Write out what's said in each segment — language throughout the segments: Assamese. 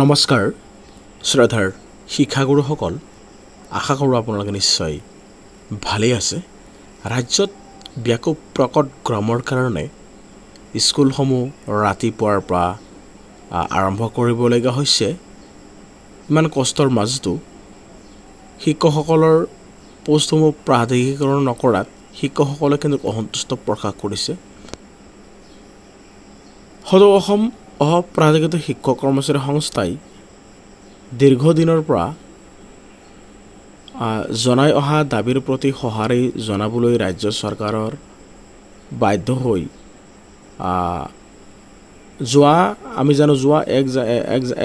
নমস্কাৰ শ্ৰদ্ধাৰ শিক্ষাগুৰুসকল, আশা কৰোঁ আপোনালোকে নিশ্চয় ভালেই আছে। ৰাজ্যত ব্যাপক প্ৰকট গৰমৰ কাৰণে স্কুলসমূহ ৰাতিপুৱাৰ পৰা আৰম্ভ কৰিবলগীয়া হৈছে। ইমান কষ্টৰ মাজতো শিক্ষকসকলৰ পোষ্টসমূহ প্ৰাধিকৰণ নকৰাত শিক্ষকসকলে কিন্তু অসন্তুষ্ট প্ৰকাশ কৰিছে। সদৌ অসম অপ্ৰাধিকৃত শিক্ষক কৰ্মচাৰী সংস্থাই দীৰ্ঘদিনৰ পৰা জনাই অহা দাবীৰ প্ৰতি সঁহাৰি জনাবলৈ ৰাজ্য চৰকাৰৰ বাধ্য হৈ যোৱা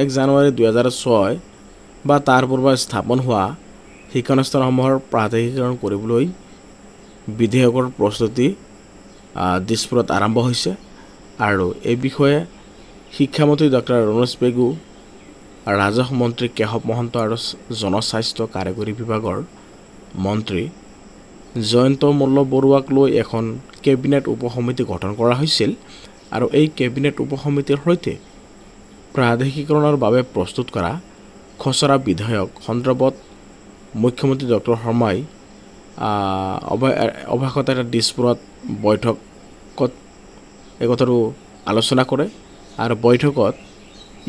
1 জানুৱাৰী 2006 বা তাৰ পূৰ্বে স্থাপন হোৱা শিক্ষানুষ্ঠানসমূহৰ প্ৰাধিকৰণ কৰিবলৈ বিধেয়কৰ প্ৰস্তুতি দিছপুৰত আৰম্ভ হৈছে। আৰু এই বিষয়ে শিক্ষামন্ত্ৰী ডক্টৰ ৰণোজ পেগু, ৰাজহ মন্ত্ৰী কেশৱ মহন্ত আৰু জনস্বাস্থ্য কাৰিকৰী বিভাগৰ মন্ত্ৰী জয়ন্ত মল্ল বৰুৱাক লৈ এখন কেবিনেট উপসমিতি গঠন কৰা হৈছিল। আৰু এই কেবিনেট উপসমিতিৰ সৈতে প্ৰাধিকৰণৰ বাবে প্ৰস্তুত কৰা খচৰা বিধেয়ক সন্দৰ্ভত মুখ্যমন্ত্ৰী ডক্টৰ শৰ্মাই অৱশেষত এটা দিছপুৰত বৈঠকত এই কথাটো আলোচনা কৰে। আৰু বৈঠকত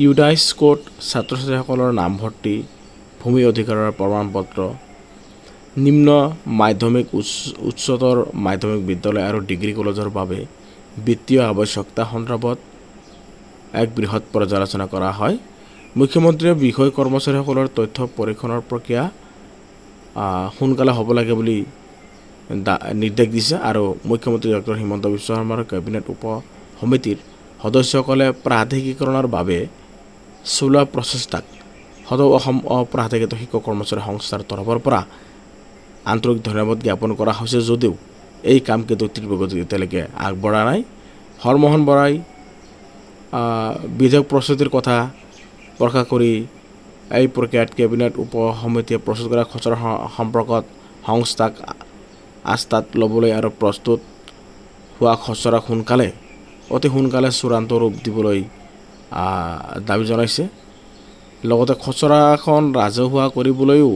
ইউডাইচ কোড, ছাত্ৰ ছাত্ৰীসকলৰ নামভৰ্তি, ভূমি অধিকাৰৰ প্ৰমাণপত্ৰ, নিম্ন মাধ্যমিক, উচ্চতৰ মাধ্যমিক বিদ্যালয় আৰু ডিগ্ৰী কলেজৰ বাবে বিত্তীয় আৱশ্যকতা সন্দৰ্ভত এক বৃহৎ পৰ্যালোচনা কৰা হয়। মুখ্যমন্ত্ৰীয়ে বিষয় কৰ্মচাৰীসকলৰ তথ্য পৰীক্ষণৰ প্ৰক্ৰিয়া সোনকালে হ'ব লাগে বুলি নিৰ্দেশ দিছে। আৰু মুখ্যমন্ত্ৰী ডক্টৰ হিমন্ত বিশ্ব শৰ্মাৰ কেবিনেট উপসমিতিৰ সদস্যসকলে প্ৰাধিকৰণৰ বাবে চলোৱা প্ৰচেষ্টাক সদৌ অসম অপ্ৰাধিকৃত শিক্ষক কৰ্মচাৰী সংস্থাৰ তৰফৰ পৰা আন্তৰিক ধন্যবাদ জ্ঞাপন কৰা হৈছে। যদিও এই কাম কিন্তু তীব্ৰগতিত এতিয়ালৈকে আগবঢ়া নাই। হৰমোহন বৰাই বিধেয়ক প্ৰস্তুতিৰ কথা প্ৰকাশ কৰি এই প্ৰক্ৰিয়াত কেবিনেট উপসমিতিয়ে প্ৰস্তুত কৰা খচৰা সম্পৰ্কত সংস্থাক আস্থাত ল'বলৈ আৰু প্ৰস্তুত হোৱা খচৰা অতি সোনকালে চূড়ান্ত ৰূপ দিবলৈ দাবী জনাইছে। লগতে খচৰাখন ৰাজহুৱা কৰিবলৈও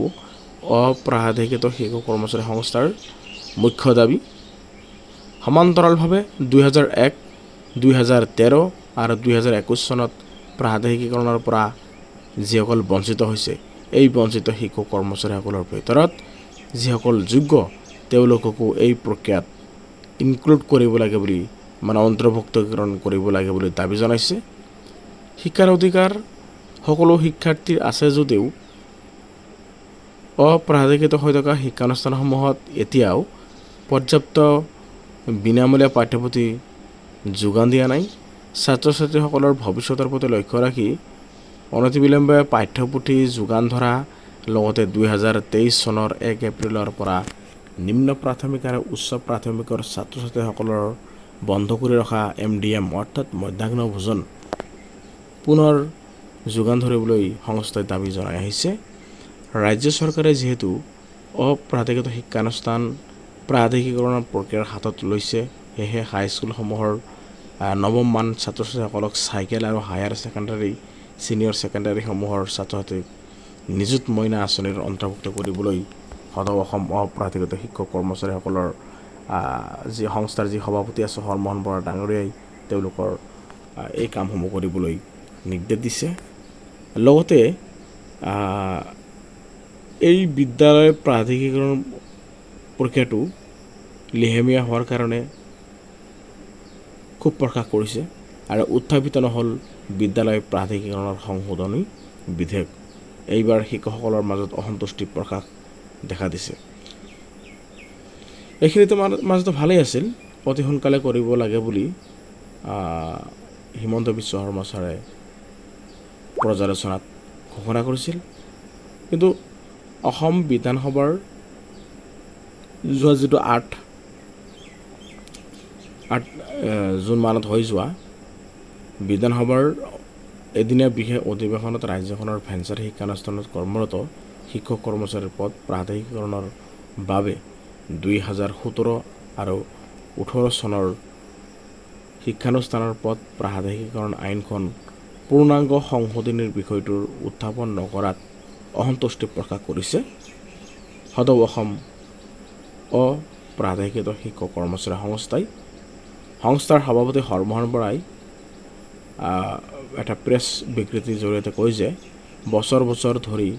অপ্ৰাধিকৃত শিক্ষক কৰ্মচাৰী সংস্থাৰ মুখ্য দাবী। সমান্তৰালভাৱে 2001, 2013 আৰু 2021 চনত প্ৰাধিকৰণৰ পৰা যিসকল বঞ্চিত হৈছে, এই বঞ্চিত শিক্ষক কৰ্মচাৰীসকলৰ ভিতৰত যিসকল যোগ্য তেওঁলোককো এই প্ৰক্ৰিয়াত ইনক্লুড কৰিব লাগে বুলি অন্তৰ্ভুক্তকৰণ কৰিব লাগে বুলি দাবী জনাইছে। শিক্ষাৰ অধিকাৰ সকলো শিক্ষাৰ্থীৰ আছে যদিও অপ্ৰাধিকৃত হৈ থকা শিক্ষানুষ্ঠানসমূহত এতিয়াও পৰ্যাপ্ত বিনামূলীয়া পাঠ্যপুথি যোগান দিয়া নাই। ছাত্ৰ ছাত্ৰীসকলৰ ভৱিষ্যতৰ প্ৰতি লক্ষ্য ৰাখি অনতিবিলম্বে পাঠ্যপুথি যোগান ধৰা, লগতে 2023 চনৰ 1 এপ্ৰিলৰ পৰা নিম্ন প্ৰাথমিক আৰু উচ্চ প্ৰাথমিকৰ ছাত্ৰ ছাত্ৰীসকলৰ বন্ধ কৰি ৰখা MDM অৰ্থাৎ মধ্যাহ্ন ভোজন পুনৰ যোগান ধৰিবলৈ সংস্থাই দাবী জনাই আহিছে। ৰাজ্য চৰকাৰে যিহেতু অপ্ৰাধিকৃত শিক্ষানুষ্ঠান প্ৰাধিকৰণৰ প্ৰক্ৰিয়াৰ হাতত লৈছে, সেয়েহে হাইস্কুলসমূহৰ নৱম মান ছাত্ৰ ছাত্ৰীসকলক চাইকেল আৰু হায়াৰ ছেকেণ্ডাৰী, ছিনিয়ৰ ছেকেণ্ডাৰীসমূহৰ ছাত্ৰ ছাত্ৰীক নিযুত মইনা আঁচনিৰ অন্তৰ্ভুক্ত কৰিবলৈ সদৌ অসম অপ্ৰাধিকৃত শিক্ষক কৰ্মচাৰীসকলৰ যি সংস্থাৰ যি সভাপতি আছে হৰমোহন বৰা ডাঙৰীয়াই তেওঁলোকৰ এই কামসমূহ কৰিবলৈ নিৰ্দেশ দিছে। লগতে এই বিদ্যালয় প্ৰাধিকৰণ প্ৰক্ৰিয়াটো লিহেমীয়া হোৱাৰ কাৰণে খুব প্ৰকাশ কৰিছে। আৰু উত্থাপিত নহ'ল বিদ্যালয় প্ৰাধিকৰণৰ সংশোধনী বিধেয়ক। এইবাৰ শিক্ষকসকলৰ মাজত অসন্তুষ্টি প্ৰকাশ দেখা দিছে। এইখিনিতো মাজতে ভালেই আছিল, অতি সোনকালে কৰিব লাগে বুলি হিমন্ত বিশ্ব শৰ্মা ছাৰে পৰ্যালোচনাত ঘোষণা কৰিছিল। কিন্তু অসম বিধানসভাৰ যোৱা যিটো 8 জুন মানত হৈ যোৱা বিধানসভাৰ এদিনীয়া বিশেষ অধিৱেশনত ৰাজ্যখনৰ ভেঞ্চাৰ শিক্ষানুষ্ঠানত কৰ্মৰত শিক্ষক কৰ্মচাৰীৰ পদ প্ৰাধিকৰণৰ বাবে 2017 আৰু 2018 চনৰ শিক্ষানুষ্ঠানৰ পদ প্ৰাধিকৰণ আইনখন পূৰ্ণাংগ সংশোধনীৰ বিষয়টোৰ উত্থাপন নকৰাত অসন্তুষ্টি প্ৰকাশ কৰিছে সদৌ অসম অপ্ৰাধিকৃত শিক্ষক কৰ্মচাৰী সংস্থাই। সংস্থাৰ সভাপতি হৰমোহন বৰাই এটা প্ৰেছ বিবৃতিৰ জৰিয়তে কয় যে বছৰ বছৰ ধৰি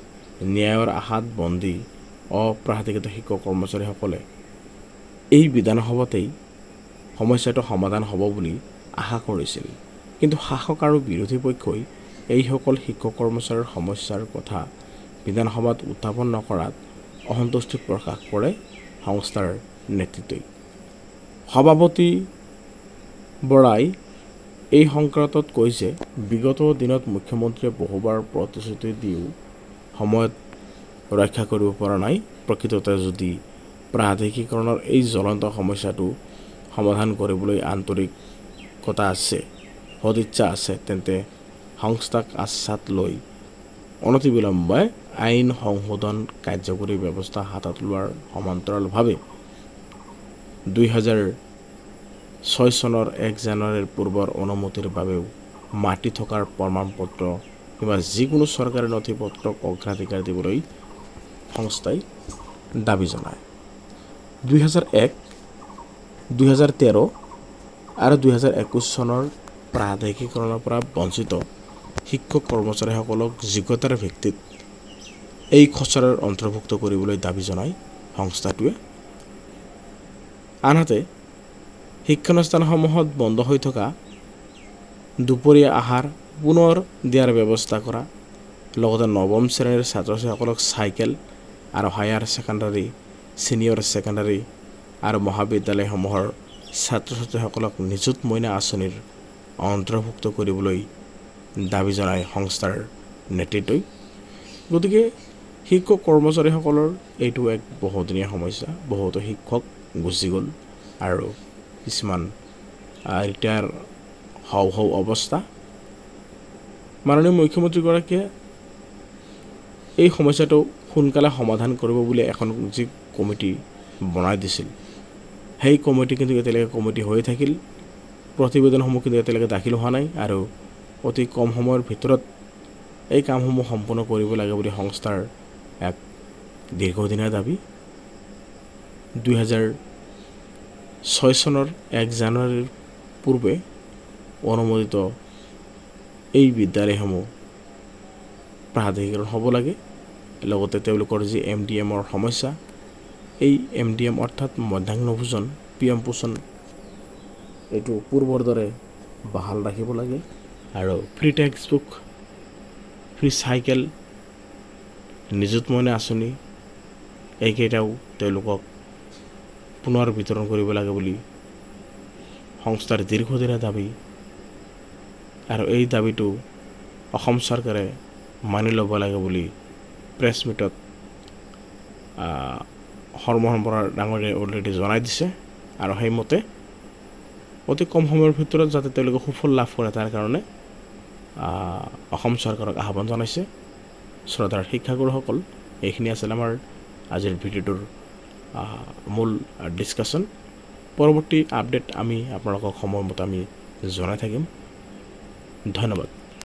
ন্যায়ৰ আশাত বন্দী অপ্ৰাধিকৃত শিক্ষক কৰ্মচাৰীসকলে এই বিধানসভাতেই সমস্যাটো সমাধান হ'ব বুলি আশা কৰিছিল, কিন্তু শাসক আৰু বিৰোধী পক্ষই এইসকল শিক্ষক কৰ্মচাৰীৰ সমস্যাৰ কথা বিধানসভাত উত্থাপন নকৰাত অসন্তুষ্টি প্ৰকাশ কৰে সংস্থাৰ নেতৃত্বই। সভাপতি বৰাই এই সংক্ৰান্তত কয় যে বিগত দিনত মুখ্যমন্ত্ৰীয়ে বহুবাৰ প্ৰতিশ্ৰুতি দিও সময়ত ৰক্ষা কৰিব পৰা নাই। প্ৰকৃততে যদি প্ৰাধিকৰণৰ এই জ্বলন্ত সমস্যাটো সমাধান কৰিবলৈ আন্তৰিকতা আছে, সদিচ্ছা আছে, তেন্তে সংস্থাক আশ্বাস লৈ অনতিবিলম্বে আইন সংশোধন কাৰ্যকৰী ব্যৱস্থা হাতত লোৱাৰ সমান্তৰালভাৱে 2006 চনৰ 1 জানুৱাৰীৰ পূৰ্বৰ অনুমতিৰ বাবেও মাটি থকাৰ প্ৰমাণপত্ৰ কিংবা যিকোনো চৰকাৰী নথিপত্ৰক অগ্ৰাধিকাৰ দিবলৈ সংস্থাই দাবী জনায়। 2001, 2013 আৰু 2021 চনৰ প্ৰাধিকৰণৰ পৰা বঞ্চিত শিক্ষক কৰ্মচাৰীসকলক যোগ্যতাৰ ভিত্তিত এই খচৰাৰ অন্তৰ্ভুক্ত কৰিবলৈ দাবী জনায় সংস্থাটোৱে। আনহাতে শিক্ষানুষ্ঠানসমূহত বন্ধ হৈ থকা দুপৰীয়া আহাৰ পুনৰ দিয়াৰ ব্যৱস্থা কৰা, লগতে নৱম শ্ৰেণীৰ ছাত্ৰ ছাত্ৰীসকলক চাইকেল আৰু হায়াৰ ছেকেণ্ডাৰী, ছিনিয়ৰ ছেকেণ্ডাৰী আৰু মহাবিদ্যালয়সমূহৰ ছাত্ৰ ছাত্ৰীসকলক নিযুত মইনা আঁচনিৰ অন্তৰ্ভুক্ত কৰিবলৈ দাবী জনায় সংস্থাৰ নেতৃত্বই। গতিকে শিক্ষক কৰ্মচাৰীসকলৰ এইটো এক বহুদিনীয়া সমস্যা। বহুতো শিক্ষক গুচি গ'ল আৰু কিছুমান ৰিটায়াৰ হওঁ অৱস্থা। মাননীয় মুখ্যমন্ত্ৰীগৰাকীয়ে এই সমস্যাটো সোনকালে সমাধান কৰিব বুলি এখন যি কমিটি বনাই দিছিল, সেই কমিটি কিন্তু এতিয়ালৈকে কমিটি হৈ থাকিল। প্ৰতিবেদনসমূহ কিন্তু এতিয়ালৈকে দাখিল হোৱা নাই আৰু অতি কম সময়ৰ ভিতৰত এই কামসমূহ সম্পূৰ্ণ কৰিব লাগে বুলি সংস্থাৰ এক দীৰ্ঘদিনীয়া দাবী। 2006 চনৰ 1 জানুৱাৰীৰ পূৰ্বে অনুমোদিত এই বিদ্যালয়সমূহ প্ৰাধিকৰণ হ'ব লাগে। লগতে তেওঁলোকৰ যি MDMৰ সমস্যা, এই MDM অৰ্থাৎ মধ্যাহ্ন ভোজন, PM পোষণ, এইটো পূৰ্বৰ দৰে বাহাল ৰাখিব লাগে আৰু free text book, free cycle, নিযুত মইনা আঁচনি এইকেইটাও তেওঁলোকক পুনৰ বিতৰণ কৰিব লাগে বুলি সংস্থাৰ দীৰ্ঘদিনীয়া দাবী। আৰু এই দাবীটো অসম চৰকাৰে মানি ল'ব লাগে বুলি প্ৰেছ মিটত হৰমোহন বৰা ডাঙৰীয়াই অলৰেডি জনাই দিছে। আৰু সেইমতে অতি কম সময়ৰ ভিতৰত যাতে তেওঁলোকে সুফল লাভ কৰে তাৰ কাৰণে অসম চৰকাৰক আহ্বান জনাইছে। শ্ৰদ্ধাৰ শিক্ষাগুৰুসকল, এইখিনি আছিল আমাৰ আজিৰ ভিডিঅ'টোৰ মূল ডিছকাশ্যন। পৰৱৰ্তী আপডেট আমি আপোনালোকক সময়মতে আমি জনাই থাকিম। ধন্যবাদ।